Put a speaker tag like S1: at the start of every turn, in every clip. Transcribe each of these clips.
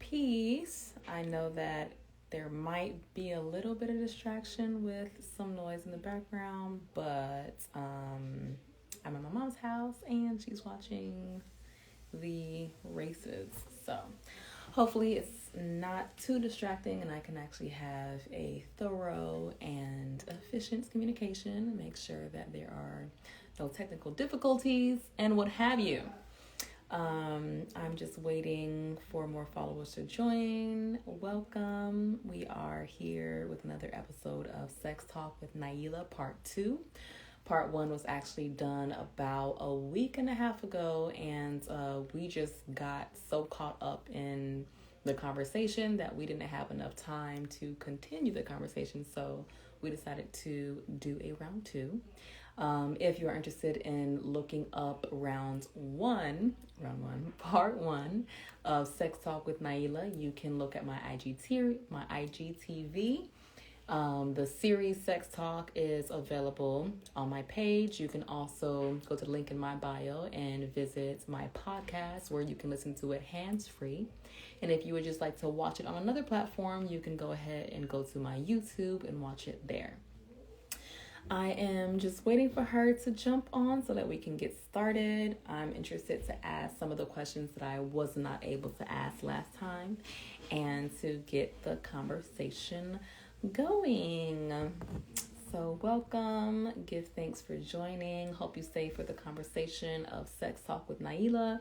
S1: peace. I know that there might be a little bit of distraction with some noise in the background, but I'm at my mom's house and she's watching the races. So hopefully it's not too distracting and I can actually have a thorough and efficient communication and make sure that there are no technical difficulties and what have you. I'm just waiting for more followers to join. Welcome. We are here with another episode of Sex Talk with Nailah, part 2. Part 1 was actually done about a week and a half ago, and we just got so caught up in the conversation that we didn't have enough time to continue the conversation, so we decided to do a round 2. If you are interested in looking up part one of Sex Talk with Nailah, you can look at my IGTV. The series Sex Talk is available on my page. You can also go to the link in my bio and visit my podcast where you can listen to it hands-free. And if you would just like to watch it on another platform, you can go ahead and go to my YouTube and watch it there. I am just waiting for her to jump on so that we can get started. I'm interested to ask some of the questions that I was not able to ask last time and to get the conversation going. So welcome. Give thanks for joining. Hope you stay for the conversation of Sex Talk with Nailah.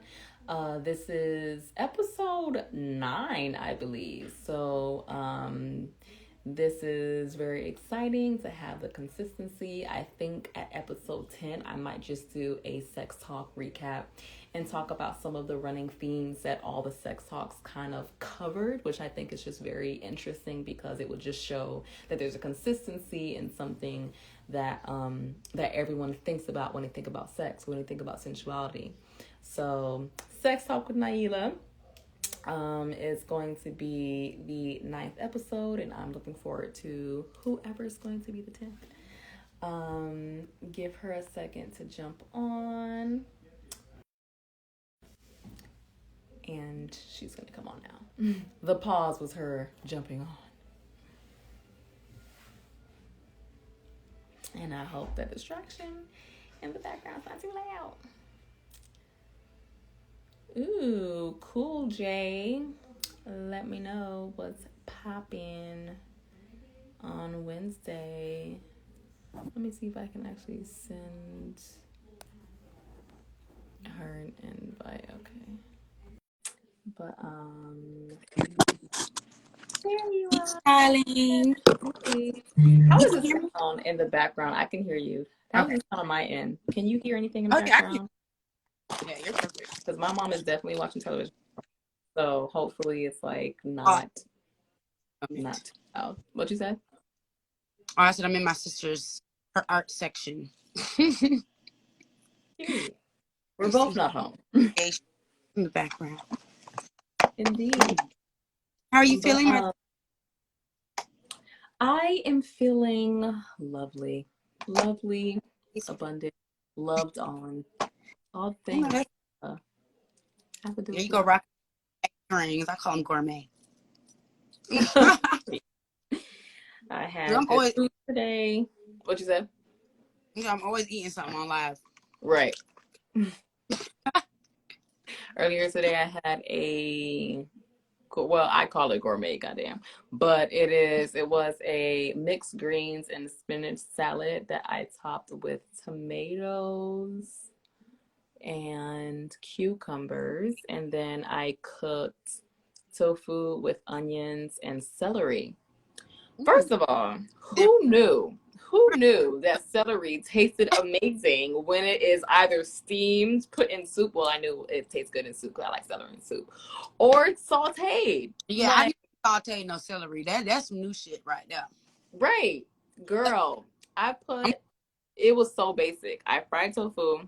S1: This is episode 9, I believe. So, this is very exciting to have the consistency. I think at episode 10, I might just do a sex talk recap and talk about some of the running themes that all the sex talks kind of covered, which I think is just very interesting because it would just show that there's a consistency in something that that everyone thinks about when they think about sex, when they think about sensuality. So, Sex Talk with Nailah is going to be the 9th episode, and I'm looking forward to whoever is going to be the 10th. Give her a second to jump on, and she's going to come on now. The pause was her jumping on. And I hope that distraction in the background's not too loud. Ooh, cool, Jay. Let me know what's popping on Wednesday. Let me see if I can actually send her an invite. Okay. But, there you are.
S2: Styling.
S1: How is the sound in the background? I can hear you. How is the sound on my end? Can you hear anything in the background?
S2: Yeah, you're perfect.
S1: Because my mom is definitely watching television. So hopefully it's like not too loud. What you said?
S2: Oh, I said I'm in my sister's her art section.
S1: We're both not home.
S2: In the background.
S1: Indeed.
S2: How are you feeling?
S1: I am feeling lovely. Lovely, abundant, loved on. All things.
S2: There you go, rock rings. I call them gourmet.
S1: I had food today. What you said?
S2: I'm always eating something on live.
S1: Right. Earlier today, I had I call it gourmet, goddamn. But it was a mixed greens and spinach salad that I topped with tomatoes and cucumbers. And then I cooked tofu with onions and celery. First of all, who knew that celery tasted amazing when it is either steamed, put in soup? Well, I knew it tastes good in soup because I like celery in soup, or sauteed.
S2: Yeah, I didn't saute no celery. That's some new shit right there.
S1: Right, girl. It was so basic. I fried tofu.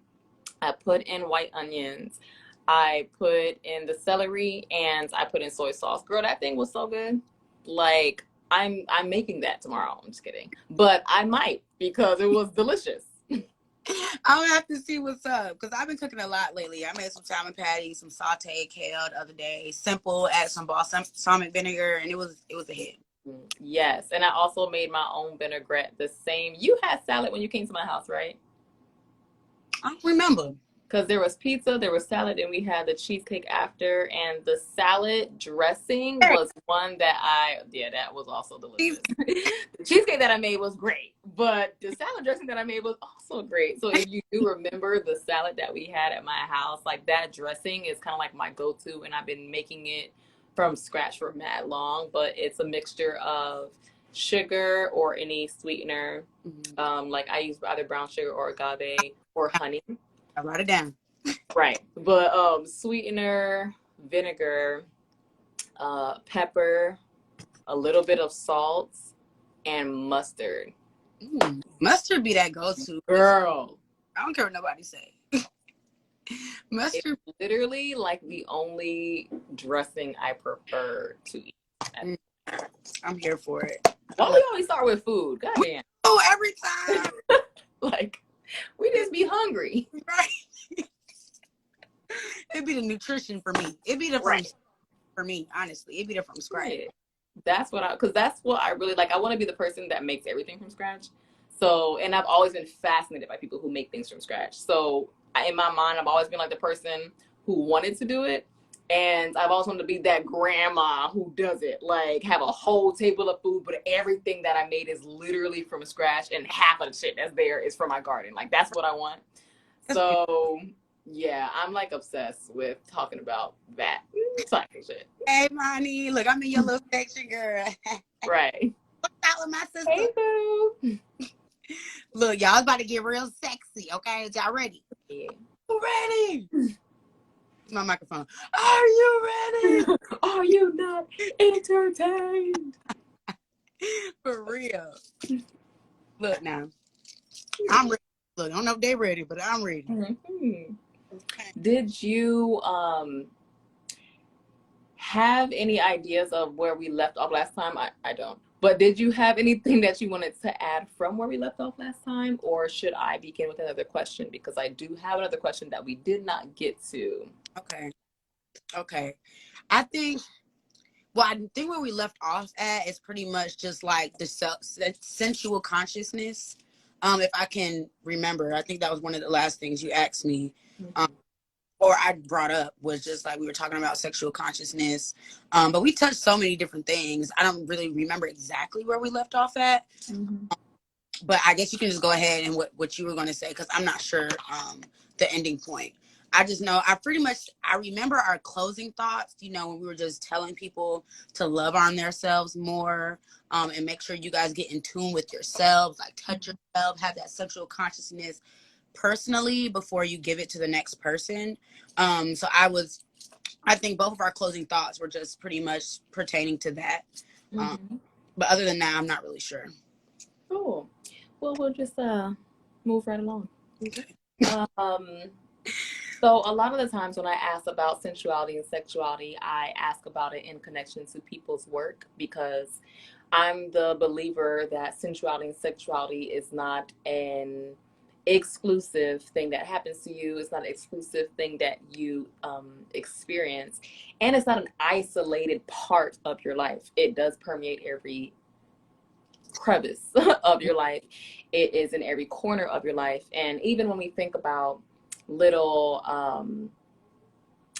S1: I put in white onions. I put in the celery and I put in soy sauce. Girl, that thing was so good. Like, I'm making that tomorrow. I'm just kidding. But I might because it was delicious.
S2: I'll have to see what's up because I've been cooking a lot lately. I made some salmon patties, some sauteed kale the other day. Simple, add some balsamic vinegar, and it was a hit.
S1: Yes, and I also made my own vinaigrette. The same. You had salad when you came to my house, right?
S2: I don't remember.
S1: Because there was pizza, there was salad, and we had the cheesecake after. And the salad dressing was one that that was also delicious. The cheesecake that I made was great, but the salad dressing that I made was also great. So if you do remember the salad that we had at my house, like that dressing is kind of like my go-to, and I've been making it from scratch for mad long, but it's a mixture of sugar or any sweetener. Like I use either brown sugar or agave or honey.
S2: I write it down.
S1: Right. But sweetener, vinegar, pepper, a little bit of salt, and mustard.
S2: Mustard be that go-to.
S1: Girl.
S2: I don't care what nobody say. Mustard.
S1: It's literally like the only dressing I prefer to eat.
S2: I'm here for it.
S1: Why we always start with food? Goddamn.
S2: Oh, every time.
S1: Like, we just be hungry.
S2: Right. It'd be the nutrition for me. It'd be the for me, honestly. It'd be the from scratch.
S1: Right. That's what I really like. I want to be the person that makes everything from scratch. So, and I've always been fascinated by people who make things from scratch. So, in my mind, I've always been like the person who wanted to do it. And I've always wanted to be that grandma who does it. Like, have a whole table of food, but everything that I made is literally from scratch. And half of the shit that's there is from my garden. Like, that's what I want. So, yeah, I'm like obsessed with talking about that type of shit.
S2: Hey, Monty, look, I'm in your little section, girl.
S1: Right.
S2: What's out with my sister?
S1: Hey, boo.
S2: Look, y'all about to get real sexy, okay? Y'all ready?
S1: Yeah.
S2: Ready? My microphone. Are you ready?
S1: Are you not entertained?
S2: For real. Look now. I'm ready. Look, I don't know if they're ready, but I'm ready.
S1: Mm-hmm. Okay. Did you have any ideas of where we left off last time? I don't. But did you have anything that you wanted to add from where we left off last time? Or should I begin with another question? Because I do have another question that we did not get to.
S2: Okay. I think where we left off at is pretty much just like the sensual consciousness. If I can remember, I think that was one of the last things you asked me. Or I brought up was just like we were talking about sexual consciousness. But we touched so many different things. I don't really remember exactly where we left off at. But I guess you can just go ahead and what you were going to say, because I'm not sure the ending point. I just know I remember our closing thoughts, when we were just telling people to love on themselves more, and make sure you guys get in tune with yourselves, like touch yourself, have that sexual consciousness personally before you give it to the next person. So I think both of our closing thoughts were just pretty much pertaining to that. But other than that, I'm not really sure.
S1: Cool. Well, we'll just move right along.
S2: Okay.
S1: So a lot of the times when I ask about sensuality and sexuality, I ask about it in connection to people's work, because I'm the believer that sensuality and sexuality is not an exclusive thing that happens to you. It's not an exclusive thing that you experience. And it's not an isolated part of your life. It does permeate every crevice of your life. It is in every corner of your life. And even when we think about little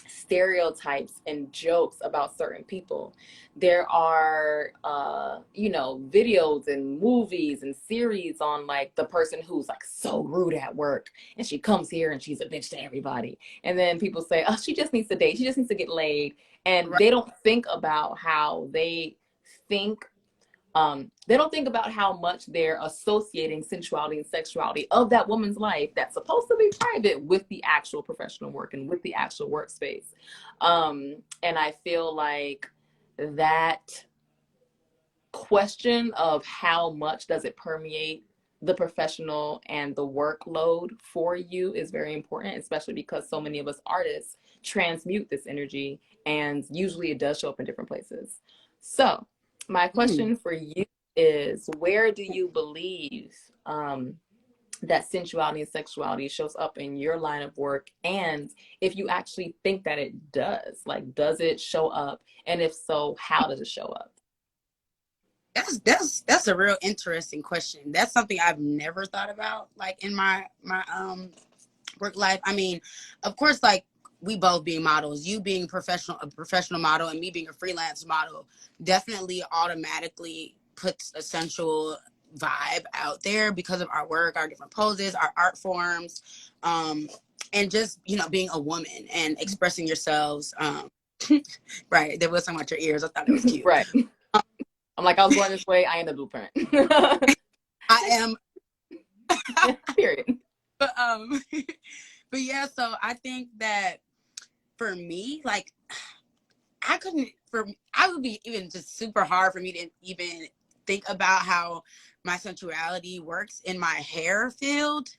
S1: stereotypes and jokes about certain people, there are videos and movies and series on like the person who's like so rude at work and she comes here and she's a bitch to everybody, and then people say, oh, she just needs to date, she just needs to get laid, and they don't think about how they don't think about how much they're associating sensuality and sexuality of that woman's life that's supposed to be private with the actual professional work and with the actual workspace. And I feel like that question of how much does it permeate the professional and the workload for you is very important, especially because so many of us artists transmute this energy, and usually it does show up in different places. So my question for you is, where do you believe that sensuality and sexuality shows up in your line of work, and if you actually think that it does. Like, does it show up? And if so, how does it show up?
S2: That's a real interesting question. That's something I've never thought about, like in my work life. I mean, of course, like we both being models, you being a professional model, and me being a freelance model, definitely automatically puts a sensual vibe out there because of our work, our different poses, our art forms, and just, you know, being a woman and expressing yourselves. Right. There was something about your ears. I thought it was cute.
S1: Right. I'm like, I was going this way. I am the blueprint.
S2: I am.
S1: Period.
S2: But but yeah, so I think that for me, like I would be even just super hard for me to even think about how my sensuality works in my hair field.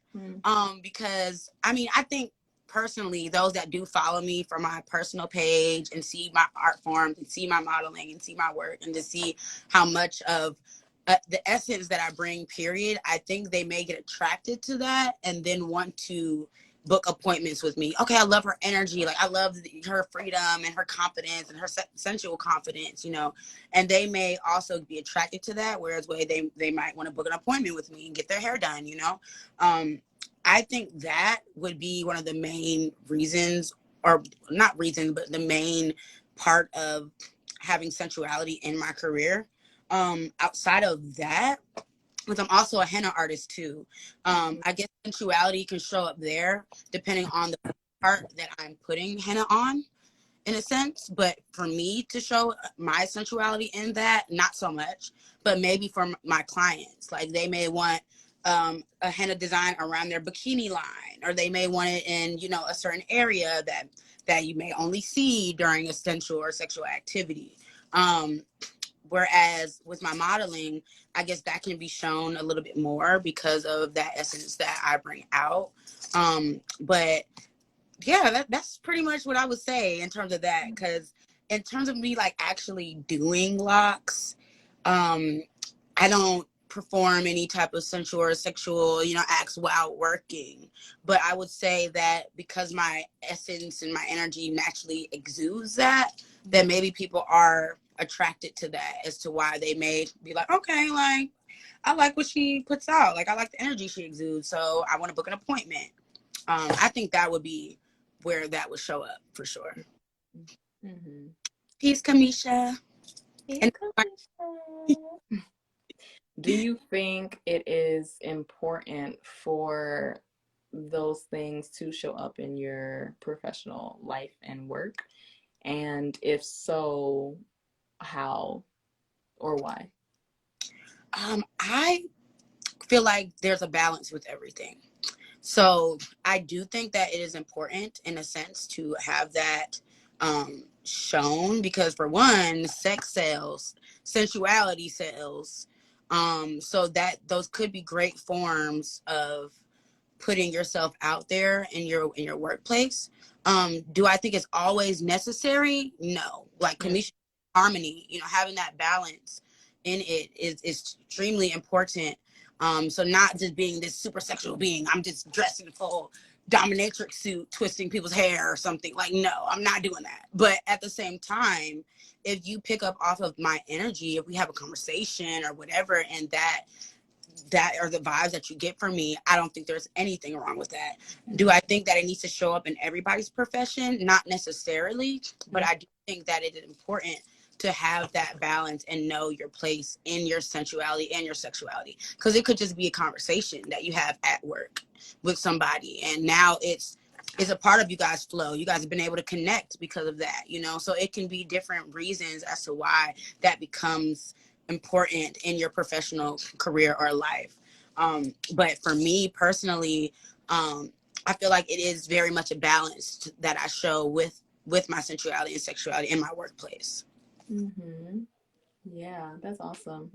S2: Because I mean, I think personally, those that do follow me from my personal page and see my art forms and see my modeling and see my work and to see how much of the essence that I bring, period, I think they may get attracted to that and then want to book appointments with me. Okay, I love her energy. Like, I love her freedom and her confidence and her sensual confidence, you know, and they may also be attracted to that. Whereas they might want to book an appointment with me and get their hair done, you know. I think that would be one of the main reasons, or not reasons, but the main part of having sensuality in my career. Outside of that, because I'm also a henna artist too. I guess sensuality can show up there depending on the part that I'm putting henna on, in a sense. But for me to show my sensuality in that, not so much. But maybe for my clients, like they may want a henna design around their bikini line, or they may want it in, you know, a certain area that you may only see during a sensual or sexual activity. Whereas with my modeling, I guess that can be shown a little bit more because of that essence that I bring out. But yeah, that's pretty much what I would say in terms of that. Because in terms of me like actually doing locks, I don't perform any type of sensual or sexual, you know, acts while working. But I would say that because my essence and my energy naturally exudes that maybe people are attracted to that as to why they may be like, okay, like I like what she puts out. Like I like the energy she exudes. So I want to book an appointment. I think that would be where that would show up for sure.
S1: Mm-hmm.
S2: Peace, Kamisha.
S1: Peace, Kamisha. Do you think it is important for those things to show up in your professional life and work? And if so, how or why?
S2: I feel like there's a balance with everything. So I do think that it is important in a sense to have that shown, because for one, sex sells, sensuality sells. So that those could be great forms of putting yourself out there in your workplace. Do I think it's always necessary? No. Like commission harmony, you know, having that balance in it is extremely important. So not just being this super sexual being, I'm just dressed in a full dominatrix suit, twisting people's hair or something. Like, no, I'm not doing that. But at the same time, if you pick up off of my energy, if we have a conversation or whatever, and that are the vibes that you get from me, I don't think there's anything wrong with that. Do I think that it needs to show up in everybody's profession? Not necessarily, but I do think that it is important to have that balance and know your place in your sensuality and your sexuality, because it could just be a conversation that you have at work with somebody, and now it's a part of you guys' flow. You guys have been able to connect because of that, you know. So it can be different reasons as to why that becomes important in your professional career or life. But for me personally, I feel like it is very much a balance that I show with my sensuality and sexuality in my workplace.
S1: Mm-hmm. Yeah, that's awesome.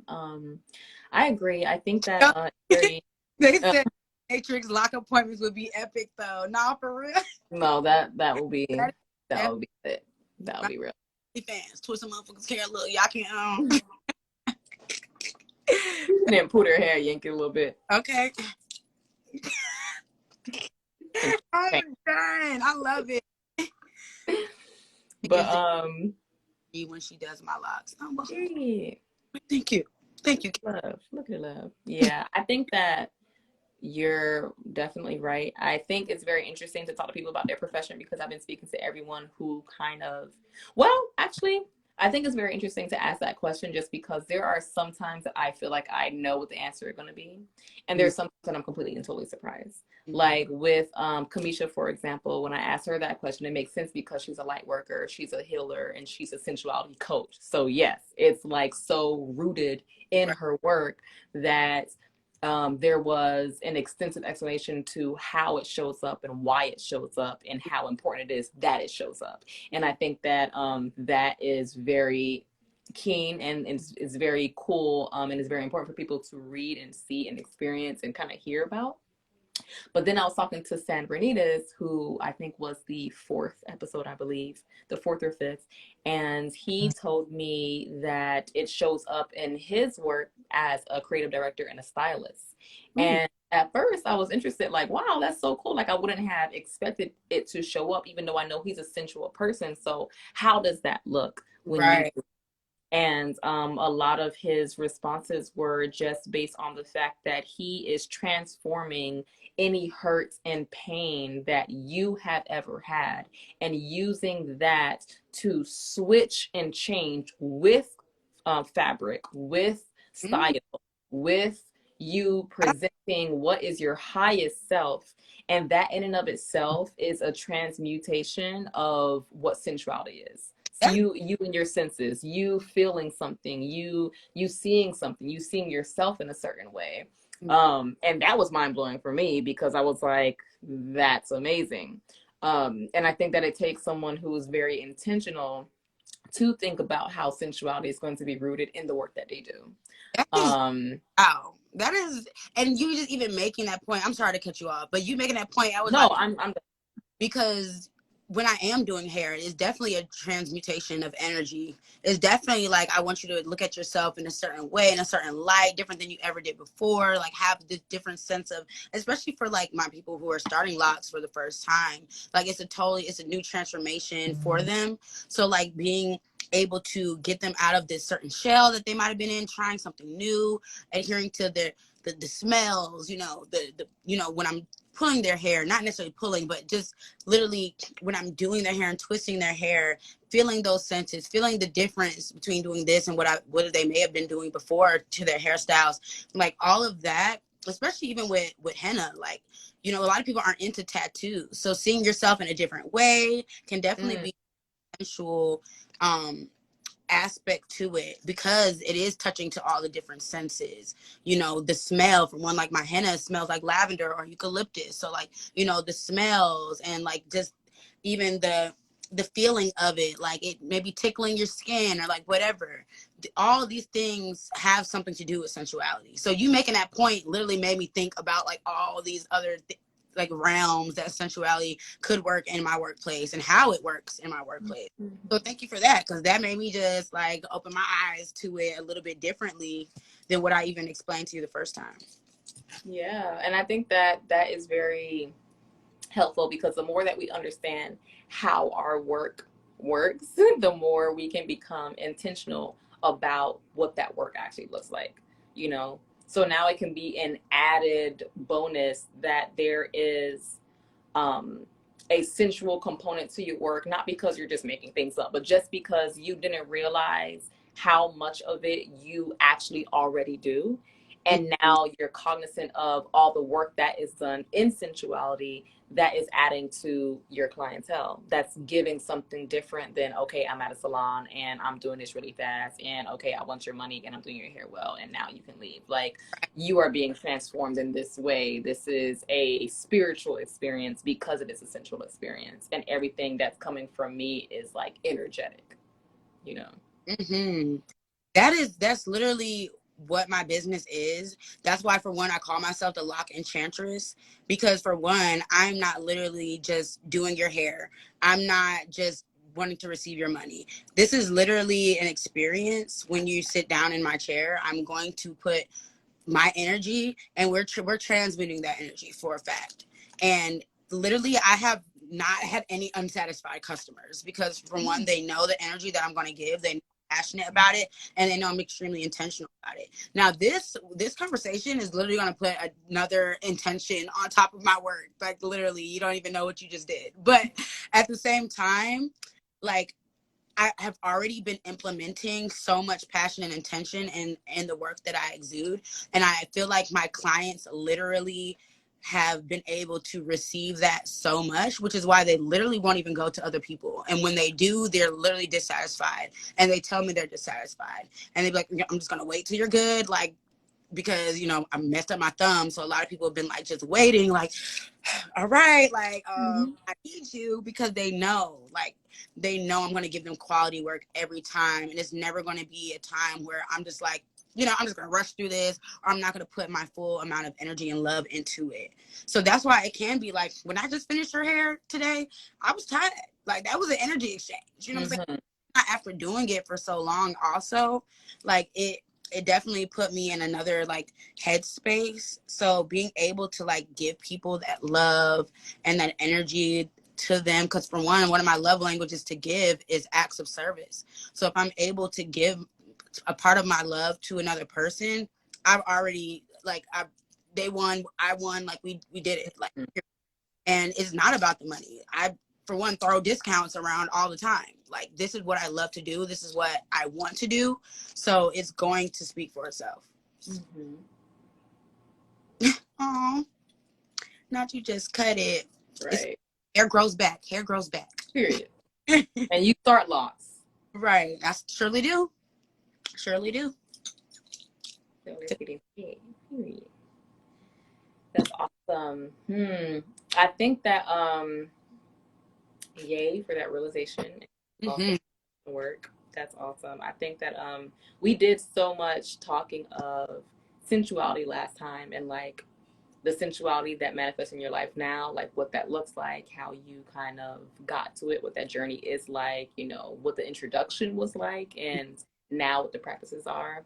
S1: I agree. I think that very
S2: They said Matrix lock appointments would be epic though. Nah, for real.
S1: no, that will be
S2: That
S1: it. That will be real.
S2: fans twist some motherfuckers hair. Look, y'all can
S1: And then put her hair, yank it a little bit.
S2: okay. I'm done. I love it.
S1: But
S2: When she does my locks. Oh, well,
S1: yeah,
S2: thank you. Thank you.
S1: love. Look at love. Yeah, I think that you're definitely right. I think it's very interesting to talk to people about their profession because I've been speaking to everyone who kind of, well, actually, I think it's very interesting to ask that question just because there are some times that I feel like I know what the answer is going to be. And there's some that I'm completely and totally surprised. Like with Kamisha, for example, when I asked her that question, it makes sense because she's a light worker, she's a healer, and she's a sensuality coach. So yes, it's like so rooted in her work that there was an extensive explanation to how it shows up and why it shows up and how important it is that it shows up. And I think that that is very keen and is very cool and is very important for people to read and see and experience and kind of hear about. But then I was talking to San Bernitas, who I think was the fourth episode, I believe, the fourth or fifth. And he told me that it shows up in his work as a creative director and a stylist. And at first I was interested, like, wow, that's so cool. Like I wouldn't have expected it to show up, even though I know he's a sensual person. So how does that look when you and a lot of his responses were just based on the fact that he is transforming any hurt and pain that you have ever had and using that to switch and change with fabric, with style, with you presenting what is your highest self. And that in and of itself is a transmutation of what sensuality is. You and your senses, you feeling something, you seeing something, you seeing yourself in a certain way. And that was mind-blowing for me because I was like, that's amazing. And I think that it takes someone who is very intentional to think about how sensuality is going to be rooted in the work that they do.
S2: Wow, that is, and you just even making that point. I'm sorry to cut you off, but you making that point, I was
S1: no,
S2: like,
S1: I'm
S2: because when I am doing hair, it's definitely a transmutation of energy. It's definitely like, I want you to look at yourself in a certain way, in a certain light, different than you ever did before. Like have this different sense of, especially for like my people who are starting locks for the first time, like it's a new transformation for them. So like being able to get them out of this certain shell that they might have been in, trying something new, adhering to the smells, when I'm pulling their hair, not necessarily pulling, but just literally when I'm doing their hair and twisting their hair, feeling those senses, feeling the difference between doing this and what they may have been doing before to their hairstyles, like all of that, especially even with henna, like, a lot of people aren't into tattoos. So seeing yourself in a different way can definitely be sensual aspect to it, because it is touching to all the different senses. The smell from one, like my henna smells like lavender or eucalyptus, so like, the smells and like just even the feeling of it, like it maybe tickling your skin or like whatever. All of these things have something to do with sensuality. So you making that point literally made me think about like all these other like realms that sensuality could work in my workplace and how it works in my workplace. So thank you for that, because that made me just like open my eyes to it a little bit differently than what I even explained to you the first time.
S1: Yeah, and I think that that is very helpful because the more that we understand how our work works, the more we can become intentional about what that work actually looks like. So now it can be an added bonus that there is a sensual component to your work, not because you're just making things up, but just because you didn't realize how much of it you actually already do. And now you're cognizant of all the work that is done in sensuality that is adding to your clientele. That's giving something different than, okay, I'm at a salon and I'm doing this really fast. And okay, I want your money and I'm doing your hair well. And now you can leave. Like, you are being transformed in this way. This is a spiritual experience because it is a sensual experience. And everything that's coming from me is like energetic.
S2: That's literally what my business is. That's why, for one, I call myself the Lock Enchantress, because for one, I'm not literally just doing your hair. I'm not just wanting to receive your money. This is literally an experience. When you sit down in my chair, I'm going to put my energy, and we're transmitting that energy for a fact. And literally, I have not had any unsatisfied customers because, for one, they know the energy that I'm going to give. They know I'm passionate about it, and they know I'm extremely intentional about it. Now, this conversation is literally going to put another intention on top of my word. Like, literally, you don't even know what you just did. But at the same time, like, I have already been implementing so much passion and intention in the work that I exude. And I feel like my clients literally have been able to receive that so much, which is why they literally won't even go to other people. And when they do, they're literally dissatisfied. And they tell me they're dissatisfied. And they be like, I'm just going to wait till you're good. Like, because, you know, I messed up my thumb. So a lot of people have been like just waiting, like, all right, like, I need you, because they know, like, they know I'm going to give them quality work every time. And it's never going to be a time where I'm just like, you know, I'm just going to rush through this, or I'm not going to put my full amount of energy and love into it. So that's why it can be like, when I just finished her hair today, I was tired. Like, that was an energy exchange. You know what I'm saying? After doing it for so long also, like, it definitely put me in another like headspace. So being able to like give people that love and that energy to them, because for one of my love languages to give is acts of service. So if I'm able to give a part of my love to another person, I've already like I won, like we did it, like. And it's not about the money. I, for one, throw discounts around all the time. Like, this is what I love to do. This is what I want to do. So it's going to speak for itself. Oh, not you just cut it.
S1: Right.
S2: Hair grows back. Hair grows back.
S1: Period. And you start lots.
S2: Right. I surely do. Surely do.
S1: Period. That's awesome. I think that yay for that realization. Work. That's awesome. I think that we did so much talking of sensuality last time, and like the sensuality that manifests in your life now, like what that looks like, how you kind of got to it, what that journey is like, you know, what the introduction was like, and now what the practices are.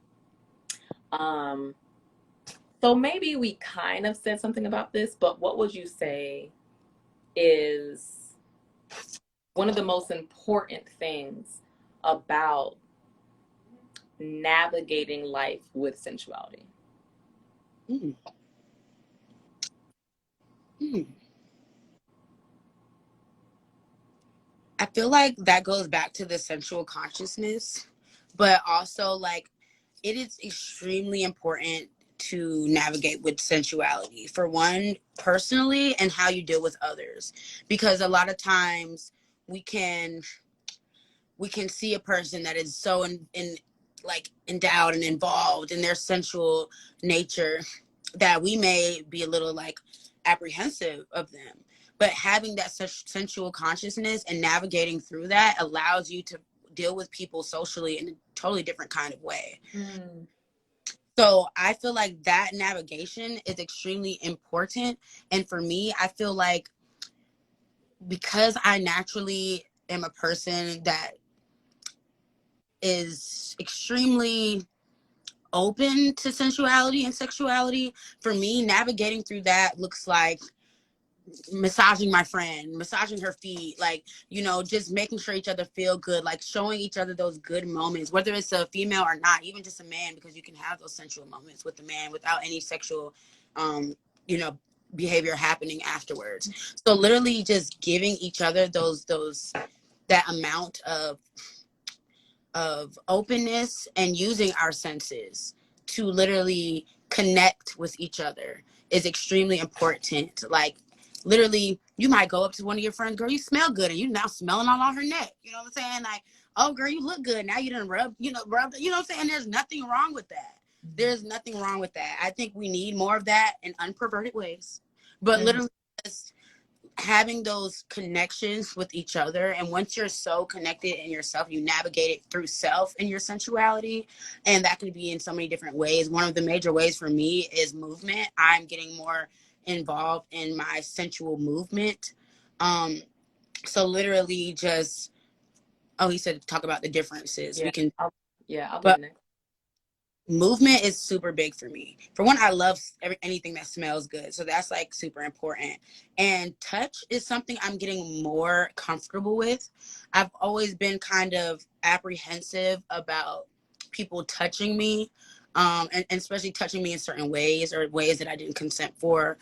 S1: So maybe we kind of said something about this, but what would you say is one of the most important things about navigating life with sensuality?
S2: I feel like that goes back to the sensual consciousness, but also like it is extremely important to navigate with sensuality, for one, personally, and how you deal with others, because a lot of times we can see a person that is so in like endowed and involved in their sensual nature that we may be a little like apprehensive of them. But having that such sensual consciousness and navigating through that allows you to deal with people socially in a totally different kind of way. So I feel like that navigation is extremely important. And for me, I feel like because I naturally am a person that is extremely open to sensuality and sexuality, for me, navigating through that looks like massaging my friend, massaging her feet, like, you know, just making sure each other feel good, like showing each other those good moments, whether it's a female or not, even just a man, because you can have those sensual moments with the man without any sexual, you know, behavior happening afterwards. So literally just giving each other that amount of openness and using our senses to literally connect with each other is extremely important. Like, literally, you might go up to one of your friends, girl, you smell good, and you now smelling all on her neck. You know what I'm saying? Like, oh, girl, you look good. Now you done rub, you know what I'm saying? There's nothing wrong with that. There's nothing wrong with that. I think we need more of that in unperverted ways. But literally, just having those connections with each other, and once you're so connected in yourself, you navigate it through self and your sensuality, and that can be in so many different ways. One of the major ways for me is movement. I'm getting more involved in my sensual movement. So literally just, oh, he said talk about the differences. We can,
S1: I'll be
S2: but
S1: next.
S2: movement is super big for me. For one, I love anything that smells good, so that's like super important. And touch is something I'm getting more comfortable with. I've always been kind of apprehensive about people touching me, and especially touching me in certain ways or ways that I didn't consent for.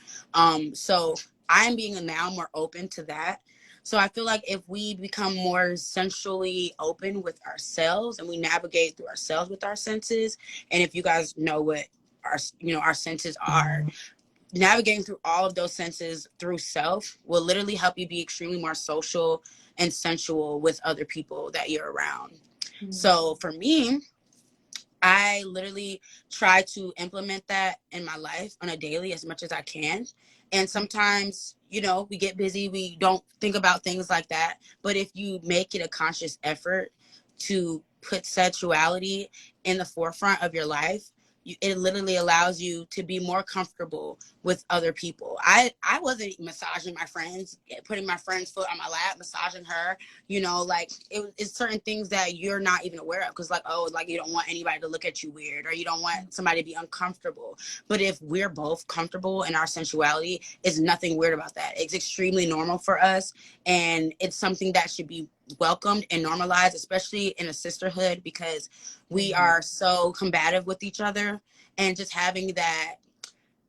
S2: So I'm being now more open to that. So I feel like if we become more sensually open with ourselves and we navigate through ourselves with our senses, and if you guys know what our senses are, navigating through all of those senses through self will literally help you be extremely more social and sensual with other people that you're around. So for me, I literally try to implement that in my life on a daily as much as I can. And sometimes, we get busy, we don't think about things like that. But if you make it a conscious effort to put sexuality in the forefront of your life, it literally allows you to be more comfortable with other people. I wasn't massaging my friends, putting my friend's foot on my lap, massaging her, like it's certain things that you're not even aware of, because like, oh, like you don't want anybody to look at you weird, or you don't want somebody to be uncomfortable. But if we're both comfortable in our sensuality, it's nothing weird about that. It's extremely normal for us, and it's something that should be welcomed and normalized, especially in a sisterhood, because we are so combative with each other. And just having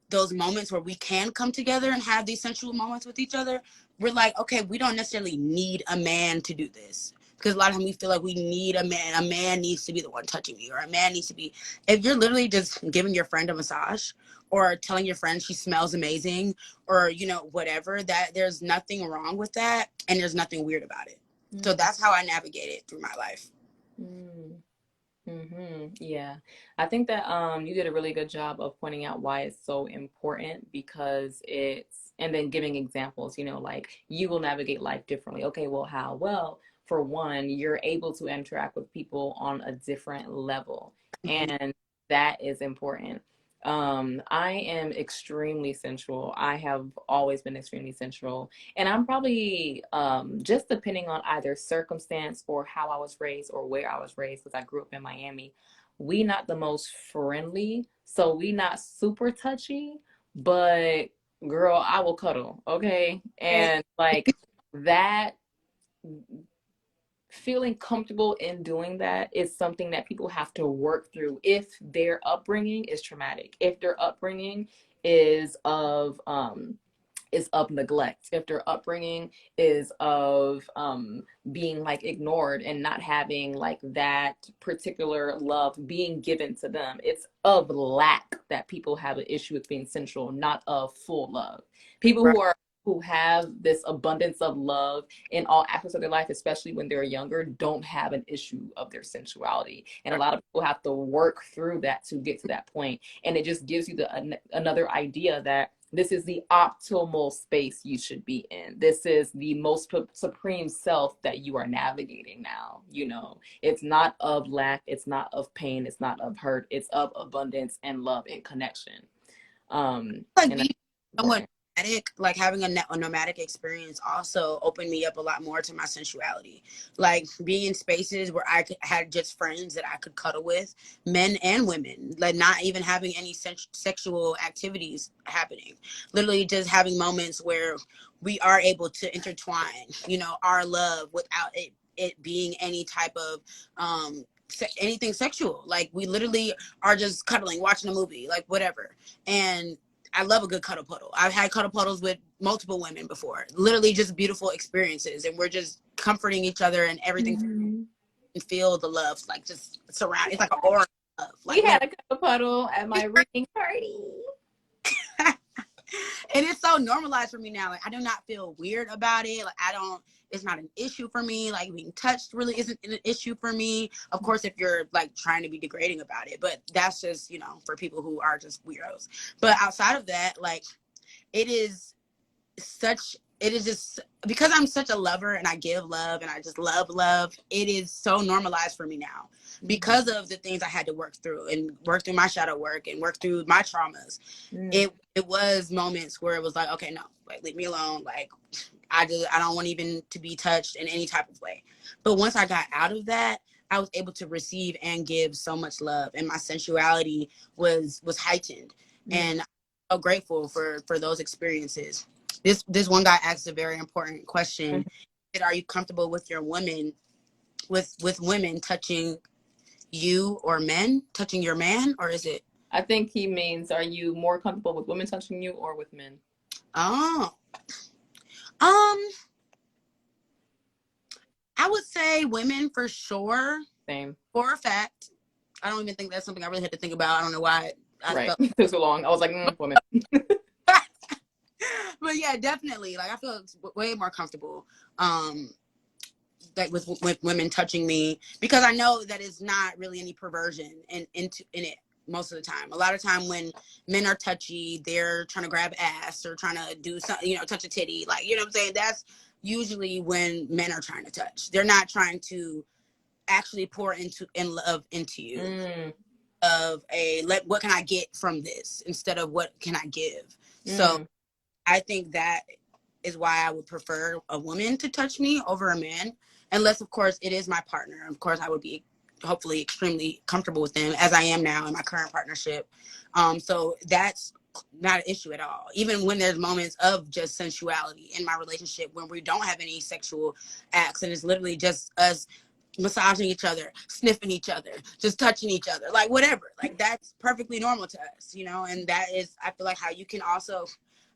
S2: those moments where we can come together and have these sensual moments with each other, we're like, okay, we don't necessarily need a man to do this, because a lot of times we feel like we need a man needs to be the one touching me, or a man needs to be. If you're literally just giving your friend a massage, or telling your friend she smells amazing, or whatever, that there's nothing wrong with that, and there's nothing weird about it. So that's how I navigate it through my life.
S1: Yeah, I think that you did a really good job of pointing out why it's so important, because and then giving examples, like you will navigate life differently. Okay, well, how? Well, for one, you're able to interact with people on a different level,
S2: Mm-hmm.
S1: and that is important. I am extremely sensual. I have always been extremely sensual. And I'm probably, just depending on either circumstance or how I was raised or where I was raised, because I grew up in Miami, we not the most friendly. So we not super touchy, but girl, I will cuddle. Okay.
S2: Okay.
S1: And like that, feeling comfortable in doing that is something that people have to work through if their upbringing is traumatic, if their upbringing is of neglect, if their upbringing is of being like ignored and not having like that particular love being given to them. It's of lack that people have an issue with being sensual, not of full love. People
S2: Right.
S1: who have this abundance of love in all aspects of their life, especially when they're younger, don't have an issue of their sensuality. And a lot of people have to work through that to get to that point. And it just gives you another idea that this is the optimal space you should be in. This is the most supreme self that you are navigating now. It's not of lack, it's not of pain, it's not of hurt, it's of abundance and love and connection.
S2: Like
S1: And
S2: being
S1: that's
S2: somewhat
S1: important.
S2: nomadic, like having a nomadic experience also opened me up a lot more to my sensuality. Like being in spaces where had just friends that I could cuddle with, men and women, like not even having any sexual activities happening. Literally just having moments where we are able to intertwine, our love without it being any type of anything sexual. Like we literally are just cuddling, watching a movie, like whatever. And I love a good cuddle puddle. I've had cuddle puddles with multiple women before. Literally just beautiful experiences. And we're just comforting each other and everything, and feel the love, like just surround. It's like an aura of love.
S1: We
S2: Like
S1: had
S2: literally.
S1: a cuddle puddle at my reading party.
S2: And it's so normalized for me now. Like I do not feel weird about it. Like I don't, it's not an issue for me. Like being touched really isn't an issue for me. Of course, if you're like trying to be degrading about it, but that's just, for people who are just weirdos. But outside of that, like it is it is just because I'm such a lover and I give love and I just love, it is so normalized for me now because of the things I had to work through and work through my shadow work and work through my traumas. It was moments where it was like, okay, no, like leave me alone. Like I don't want even to be touched in any type of way. But once I got out of that, I was able to receive and give so much love, and my sensuality was heightened. And I'm so grateful for those experiences. This one guy asked a very important question. Said, are you comfortable with your women, with women touching you, or men touching your man, or is it?
S1: I think he means, are you more comfortable with women touching you or with men?
S2: Oh, I would say women for sure.
S1: Same.
S2: For a fact. I don't even think that's something I really had to think about. I don't know why I
S1: Right.
S2: felt.
S1: It took so long. I was like, women.
S2: But yeah, definitely. Like I feel way more comfortable, like with women touching me, because I know that it's not really any perversion in it most of the time. A lot of time when men are touchy, they're trying to grab ass or trying to do something, touch a titty. Like, you know what I'm saying? That's usually when men are trying to touch. They're not trying to actually pour in love into you. Of what can I get from this instead of what can I give. So I think that is why I would prefer a woman to touch me over a man, unless of course it is my partner. Of course I would be hopefully extremely comfortable with them, as I am now in my current partnership. So that's not an issue at all. Even when there's moments of just sensuality in my relationship when we don't have any sexual acts and it's literally just us massaging each other, sniffing each other, just touching each other, like whatever. Like that's perfectly normal to us, and that is, I feel like, how you can also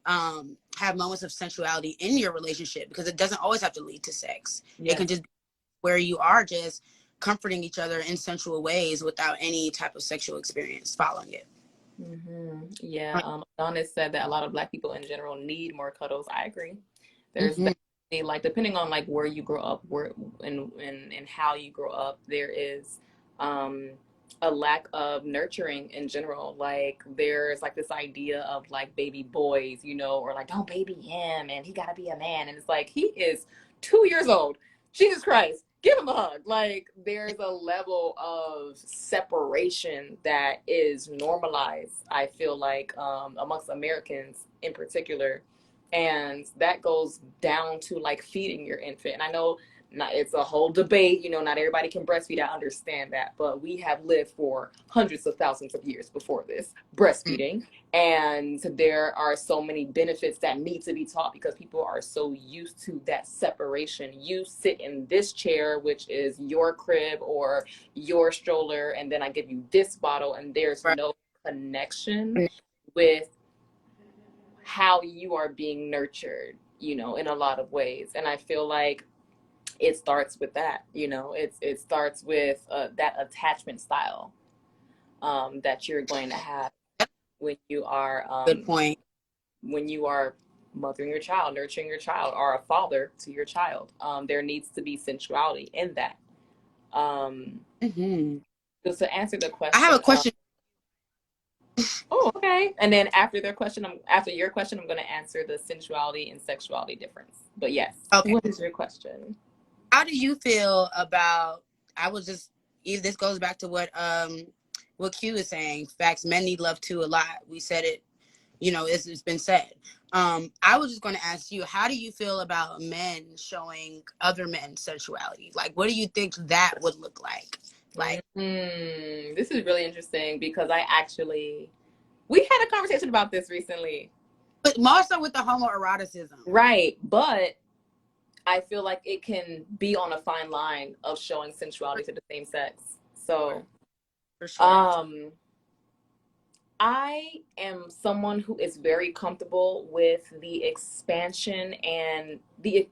S2: have moments of sensuality in your relationship, because it doesn't always have to lead to sex. It can just be where you are just comforting each other in sensual ways without any type of sexual experience following it.
S1: Yeah. Adonis said that a lot of Black people in general need more cuddles. I agree. There's definitely, like, depending on like where you grow up, where and how you grow up, there is a lack of nurturing in general. Like there's like this idea of like baby boys, or like don't baby him and he gotta be a man. And it's like he is 2 years old. Jesus Christ, give him a hug. Like there's a level of separation that is normalized, I feel like, amongst Americans in particular. And that goes down to like feeding your infant. And I know it's a whole debate, not everybody can breastfeed. I understand that, but we have lived for hundreds of thousands of years before this breastfeeding, and there are so many benefits that need to be taught because people are so used to that separation. You sit in this chair, which is your crib or your stroller, and then I give you this bottle, and there's no connection with how you are being nurtured, in a lot of ways. And I feel like it starts with that, it starts with that attachment style that you're going to have when you are
S2: Good point.
S1: when you are mothering your child, nurturing your child, or a father to your child. There needs to be sensuality in that. So to answer the question,
S2: I have a question.
S1: Oh, okay. And then after your question, I'm going to answer the sensuality and sexuality difference. But yes,
S2: Okay.
S1: What is your question?
S2: How do you feel about? This goes back to what Q is saying. Facts, men need love too a lot. We said it. It's been said. I was just going to ask you, how do you feel about men showing other men sensuality? Like, what do you think that would look like? Like,
S1: this is really interesting because we had a conversation about this recently.
S2: But more so with the homoeroticism.
S1: Right. But I feel like it can be on a fine line of showing sensuality to the same sex. So,
S2: for sure.
S1: I am someone who is very comfortable with the expansion and the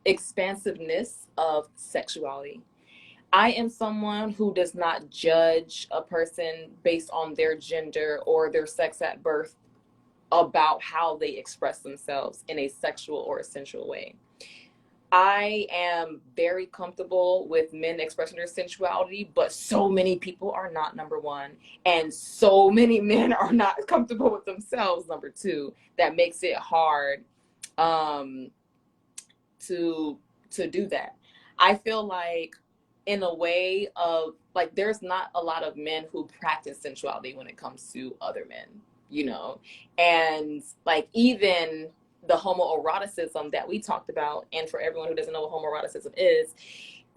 S1: expansiveness of sexuality. I am someone who does not judge a person based on their gender or their sex at birth about how they express themselves in a sexual or a sensual way. I am very comfortable with men expressing their sensuality, but so many people are not, number one. And so many men are not comfortable with themselves, number two. That makes it hard to do that. I feel like in a way of like there's not a lot of men who practice sensuality when it comes to other men, and like even the homoeroticism that we talked about, and for everyone who doesn't know what homoeroticism is,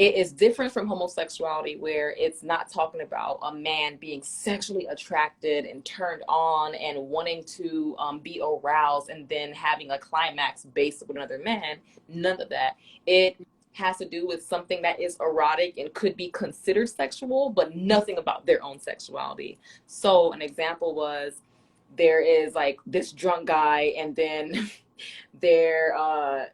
S1: it is different from homosexuality, where it's not talking about a man being sexually attracted and turned on and wanting to be aroused and then having a climax based with another man. None of that. It has to do with something that is erotic and could be considered sexual, but nothing about their own sexuality. So an example was, there is like this drunk guy, and then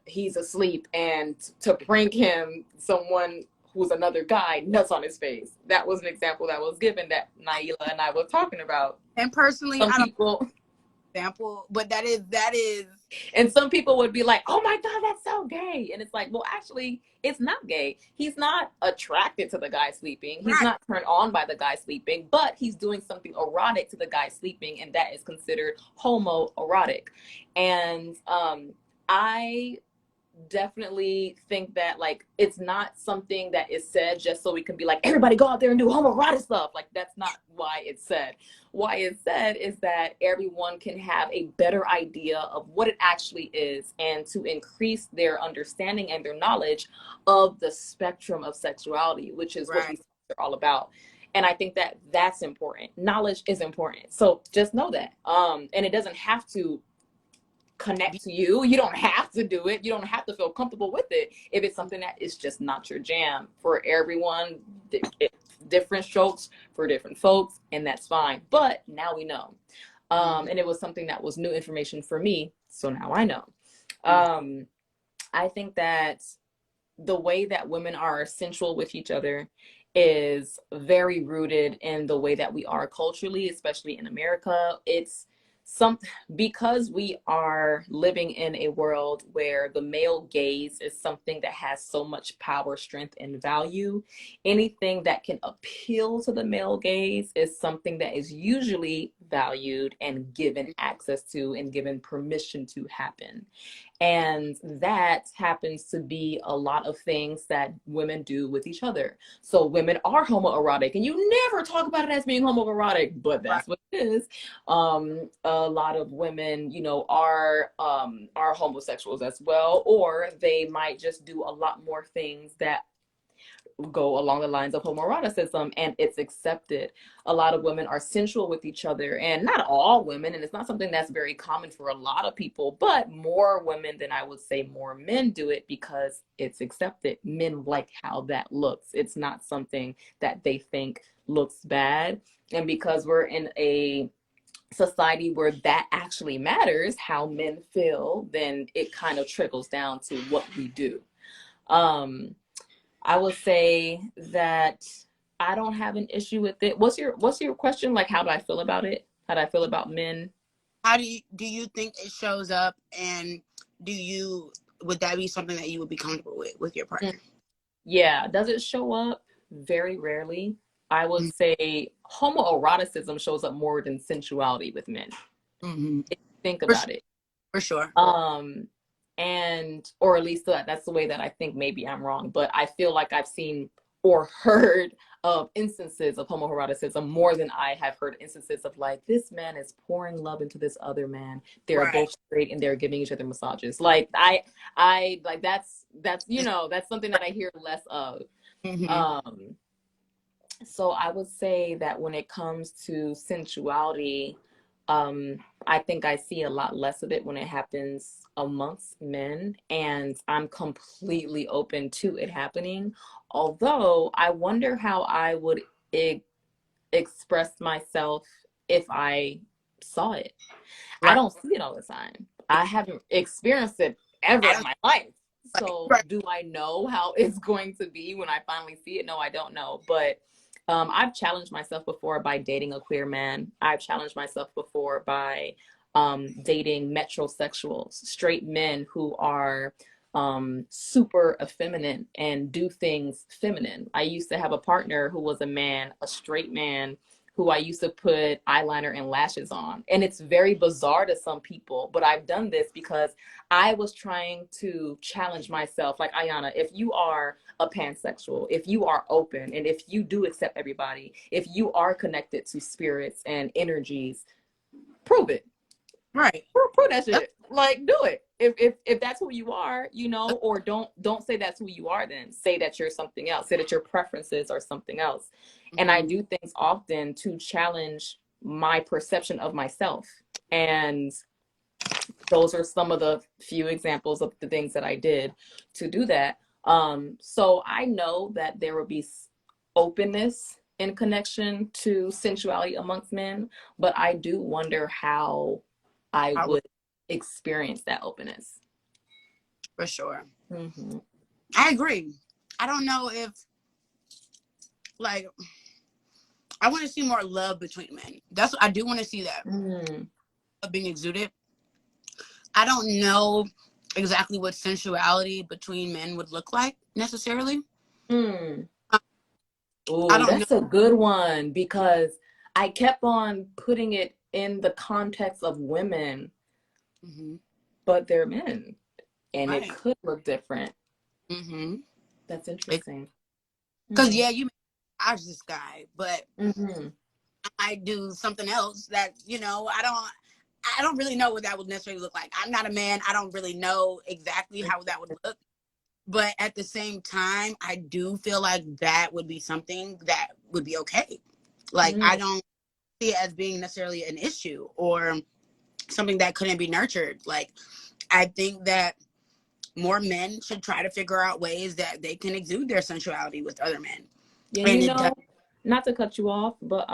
S1: he's asleep, and to prank him, someone who's another guy nuts on his face. That was an example that was given that Nailah and I were talking about.
S2: And personally,
S1: Some
S2: I don't
S1: people
S2: example, but that is
S1: and some people would be like, oh my God, that's so gay. And it's like, well, actually, it's not gay. He's not attracted to the guy sleeping. He's
S2: right.
S1: not turned on by the guy sleeping, but he's doing something erotic to the guy sleeping, and that is considered homoerotic. And I definitely think that, like, it's not something that is said just so we can be like, everybody go out there and do homoerotic stuff. Like, that's not why it's said. Why it's said is that everyone can have a better idea of what it actually is, and to increase their understanding and their knowledge of the spectrum of sexuality, which is what these are all about. And I think that that's important. Knowledge is important. So just know that. And it doesn't have to connect to you. You don't have to do it. You don't have to feel comfortable with it if it's something that is just not your jam. For everyone, different strokes for different folks, and that's fine. But now we know. And it was something that was new information for me, so now I know. I think that the way that women are sensual with each other is very rooted in the way that we are culturally, especially in America. It's because we are living in a world where the male gaze is something that has so much power, strength, and value. Anything that can appeal to the male gaze is something that is usually valued and given access to and given permission to happen. And that happens to be a lot of things that women do with each other. So women are homoerotic, and you never talk about it as being homoerotic, but that's what it is. A lot of women, you know, are homosexuals as well, or they might just do a lot more things that go along the lines of homoeroticism, and it's accepted. A lot of women are sensual with each other, and not all women, and it's not something that's very common for a lot of people, but more women than I would say more men do it because it's accepted. Men like how that looks. It's not something that they think looks bad. And because we're in a society where that actually matters, how men feel, then it kind of trickles down to what we do. I would say that I don't have an issue with it. What's your question? Like, how do I feel about it? How do I feel about men?
S2: How do you think it shows up, and would that be something that you would be comfortable with your partner?
S1: Yeah. Does it show up? Very rarely. I would say homoeroticism shows up more than sensuality with men. If you think about it.
S2: For sure.
S1: And or at least that's the way that I think. Maybe I'm wrong, but I feel like I've seen or heard of instances of homoeroticism more than I have heard instances of, like, this man is pouring love into this other man. They're both straight and they're giving each other massages. Like I like that's you know, that's something that I hear less of. So I would say that when it comes to sensuality, I think I see a lot less of it when it happens amongst men, and I'm completely open to it happening. Although I wonder how I would express myself if I saw it. I don't see it all the time. I haven't experienced it ever in my life. So do I know how it's going to be when I finally see it? No, I don't know. But I've challenged myself before by dating a queer man. I've challenged myself before by dating metrosexuals, straight men who are super effeminate and do things feminine. I used to have a partner who was a man, a straight man, who I used to put eyeliner and lashes on. And it's very bizarre to some people, but I've done this because I was trying to challenge myself. Like, Ayana, if you are a pansexual, if you are open, and if you do accept everybody, if you are connected to spirits and energies, prove it.
S2: Right.
S1: Prove that
S2: Yep.
S1: shit. Like, do it. If that's who you are, you know, or don't say that's who you are. Then say that you're something else. Say that your preferences are something else. And I
S2: Mm-hmm.
S1: do things often to challenge my perception of myself. And those are some of the few examples of the things that I did to do that. So I know that there will be openness in connection to sensuality amongst men, but I do wonder how I
S2: I would,
S1: would experience that openness.
S2: for sure.
S1: Mm-hmm.
S2: I agree. I don't know if, like, I want to see more love between men. That's what I do want to see, that
S1: Mm.
S2: being exuded. I don't know exactly what sensuality between men would look like necessarily.
S1: Mm.
S2: Um, I
S1: Oh,
S2: don't know.
S1: that's a good one because I kept on putting it in the context of women,
S2: Hmm.
S1: but they're men, and it
S2: Right.
S1: could look different.
S2: Hmm.
S1: That's interesting.
S2: Because,
S1: Mm-hmm.
S2: yeah, you I was this guy, but
S1: Mm-hmm.
S2: I do something else that, I don't really know what that would necessarily look like. I'm not a man. I don't really know exactly how that would look. But at the same time, I do feel like that would be something that would be okay. Like, I
S1: Mm.
S2: don't see it as being necessarily an issue or something that couldn't be nurtured. Like, I think that more men should try to figure out ways that they can exude their sensuality with other men.
S1: Yeah,
S2: And
S1: you
S2: it does.
S1: know, not to cut you off, but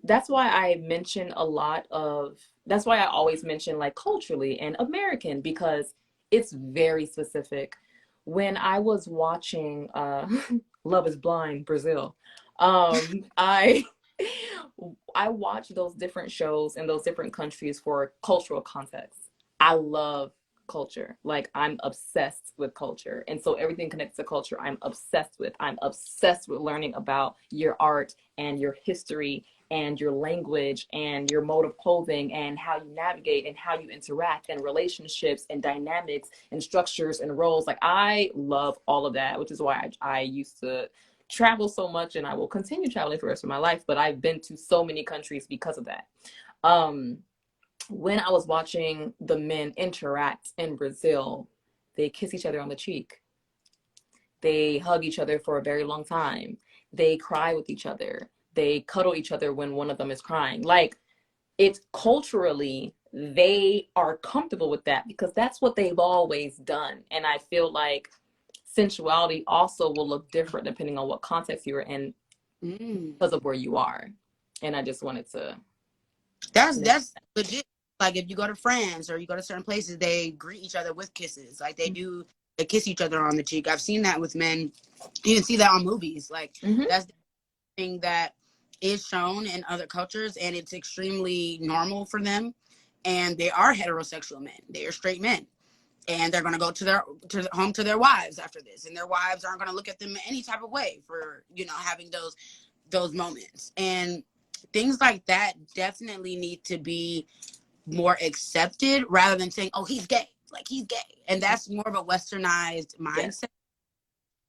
S1: that's why I mention a lot of that's why I always mention like culturally and American because it's very specific. When I was watching Love is Blind Brazil, I I watched those different shows in those different countries for cultural context. I love culture. Like I'm obsessed with culture. And so everything connects to culture I'm obsessed with. I'm obsessed with learning about your art and your history and your language and your mode of clothing and how you navigate and how you interact and relationships and dynamics and structures and roles. Like I love all of that, which is why I used to travel so much and I will continue traveling for the rest of my life. But I've been to so many countries because of that. Um, when I was watching the men interact in Brazil, they kiss each other on the cheek. They hug each other for a very long time. They cry with each other. They cuddle each other when one of them is crying. Like it's culturally, they are comfortable with that because that's what they've always done. And I feel like sensuality also will look different depending on what context you're in
S2: Mm.
S1: because of where you are. And I just wanted to.
S2: That's legit. Like if you go to France or you go to certain places, they greet each other with kisses. Like they kiss each other on the cheek. I've seen that with men. You can see that on movies. Like
S1: Mm-hmm.
S2: that's the thing that is shown in other cultures, and it's extremely normal for them. And they are heterosexual men. They are straight men, and they're going to go to home to their wives after this, and their wives aren't going to look at them any type of way for having those moments. And things like that definitely need to be more accepted rather than saying, oh, he's gay, like he's gay. And that's more of a westernized
S1: Yes.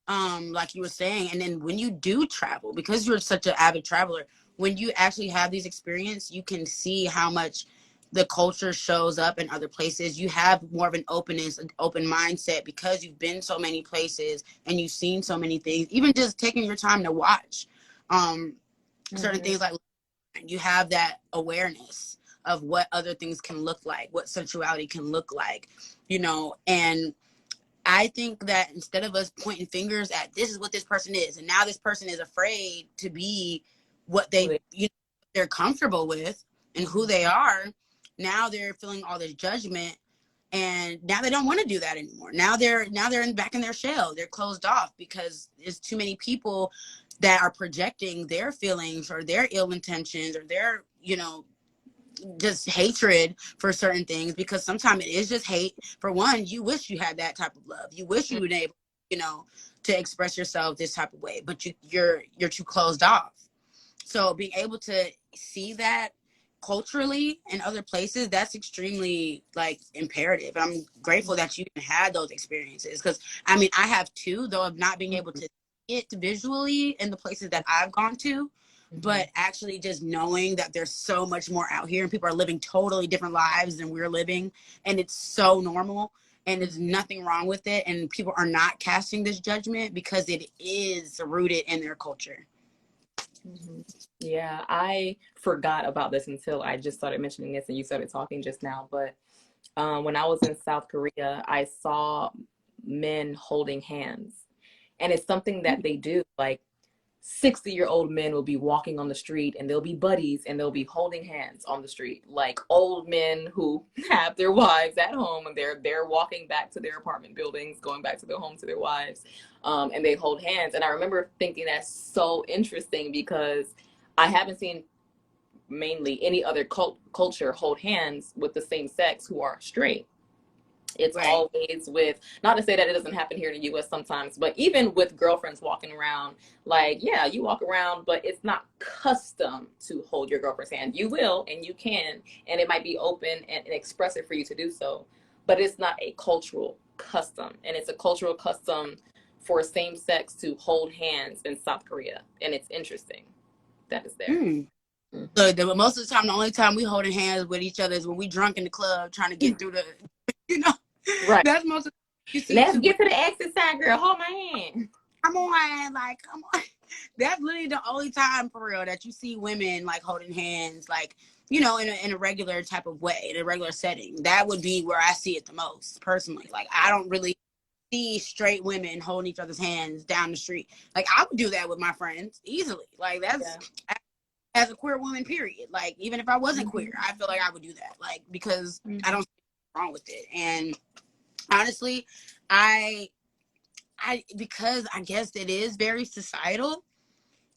S2: mindset, like you were saying. And then when you do travel, because you're such an avid traveler, when you actually have these experiences, you can see how much the culture shows up in other places. You have more of an openness, an open mindset because you've been so many places and you've seen so many things, even just taking your time to watch certain
S1: Mm-hmm.
S2: things. Like you have that awareness of what other things can look like, what sensuality can look like, and I think that instead of us pointing fingers at this is what this person is, and now this person is afraid to be what they're comfortable with and who they are, now they're feeling all this judgment, and now they don't want to do that anymore. Now they're back in their shell. They're closed off because there's too many people that are projecting their feelings or their ill intentions or their just hatred for certain things, because sometimes it is just hate. For one, you wish you had that type of love. You wish you were able, to express yourself this type of way, but you're too closed off. So being able to see that culturally in other places, that's extremely like imperative. I'm grateful that you had those experiences, because I mean I have too, though of not being able to see it visually in the places that I've gone to. but actually just knowing that there's so much more out here and people are living totally different lives than we're living, and it's so normal and there's nothing wrong with it, and people are not casting this judgment because it is rooted in their culture.
S1: Yeah, I forgot about this until I just started mentioning this and you started talking just now. But when I was in South Korea, I saw men holding hands. And it's something that they do. Like 60-year-old men will be walking on the street and they'll be buddies and they'll be holding hands on the street. Like old men who have their wives at home and they're walking back to their apartment buildings, going back to their home to their wives, and they hold hands. And I remember thinking that's so interesting because I haven't seen mainly any other culture hold hands with the same sex who are straight. It's
S2: Right.
S1: always with, not to say that it doesn't happen here in the US sometimes, but even with girlfriends walking around, like, yeah, you walk around, but it's not custom to hold your girlfriend's hand. You will and you can, and it might be open and expressive for you to do so, but it's not a cultural custom. And it's a cultural custom for same sex to hold hands in South Korea. And it's interesting that is there.
S2: So most of the time, the only time we holding hands with each other is when we drunk in the club trying to get through the, you know,
S1: Right.
S2: That's most of you see.
S1: Let's get to the exit sign, girl. Hold my hand.
S2: Come on, like, come on. That's literally the only time for real that you see women like holding hands, like, you know, in a regular type of way, in a regular setting. That would be where I see it the most, personally. Like, I don't really see straight women holding each other's hands down the street. Like, I would do that with my friends easily. Like, that's as a queer woman, period. Like, even if I wasn't queer, I feel like I would do that. Like, because I don't see anything wrong with it. And honestly, I because I guess it is very societal.